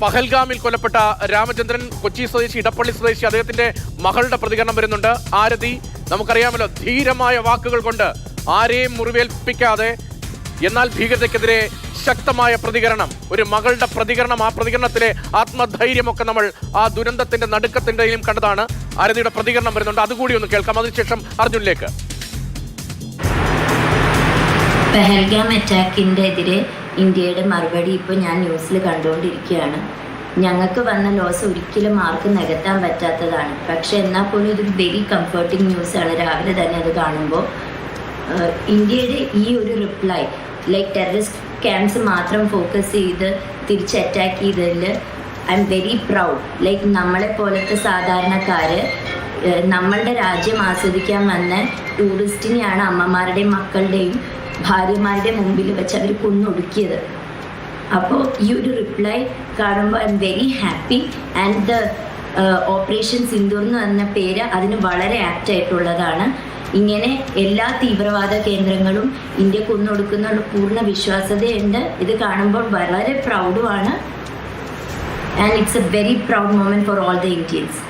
പഹൽഗാമിൽ കൊല്ലപ്പെട്ട രാമചന്ദ്രൻ, കൊച്ചി സ്വദേശി, ഇടപ്പള്ളി സ്വദേശി, അദ്ദേഹത്തിന്റെ മകളുടെ പ്രതികരണം വരുന്നുണ്ട്. ആരതി, നമുക്കറിയാമല്ലോ, ധീരമായ വാക്കുകൾ കൊണ്ട് ആരെയും മുറിവേൽപ്പിക്കാതെ എന്നാൽ ഭീകരതയ്ക്കെതിരെ ശക്തമായ പ്രതികരണം, ഒരു മകളുടെ പ്രതികരണം, ആ പ്രതികരണത്തിലെ ആത്മധൈര്യമൊക്കെ നമ്മൾ ആ ദുരന്തത്തിന്റെ നടുക്കത്തിന്റെയും കണ്ടതാണ്. ആരതിയുടെ പ്രതികരണം വരുന്നുണ്ട്, അതുകൂടി ഒന്ന് കേൾക്കാം. അതിനുശേഷം അർജുനിലേക്ക്. പെഹൽഗാം അറ്റാക്കിൻ്റെ എതിരെ ഇന്ത്യയുടെ മറുപടി ഇപ്പോൾ ഞാൻ ന്യൂസിൽ കണ്ടുകൊണ്ടിരിക്കുകയാണ്. ഞങ്ങൾക്ക് വന്ന ലോസ് ഒരിക്കലും ആർക്കും നികത്താൻ പറ്റാത്തതാണ്. പക്ഷെ എന്നാൽ പോലും ഇതൊരു വെരി കംഫർട്ടിങ് ന്യൂസാണ് രാവിലെ തന്നെ അത് കാണുമ്പോൾ. ഇന്ത്യയുടെ ഈ ഒരു റിപ്ലൈ, ലൈക്ക് ടെററിസ്റ്റ് ക്യാമ്പ്സ് മാത്രം ഫോക്കസ് ചെയ്ത് തിരിച്ച് അറ്റാക്ക് ചെയ്തതിൽ I am very proud. Like നമ്മളെ പോലത്തെ സാധാരണക്കാർ നമ്മളുടെ രാജ്യം ആസ്വദിക്കാൻ വന്ന ടൂറിസ്റ്റിനെയാണ് അമ്മമാരുടെയും മക്കളുടെയും ഭാര്യമാരുടെ മുമ്പിൽ വെച്ച് അവർ കൊന്നൊടുക്കിയത്. അപ്പോൾ ഈ ഒരു റിപ്ലൈ കാണുമ്പോൾ I am very happy. And the operation Sindoor എന്ന് പറഞ്ഞ പേര് അതിന് വളരെ ആപ്റ്റായിട്ടുള്ളതാണ്. ഇങ്ങനെ എല്ലാ തീവ്രവാദ കേന്ദ്രങ്ങളും ഇന്ത്യ കൊന്നൊടുക്കുന്നുള്ള പൂർണ്ണ വിശ്വാസ്യതയുണ്ട്. ഇത് കാണുമ്പോൾ വളരെ പ്രൗഡുമാണ്. And it's a very proud moment for all the Indians.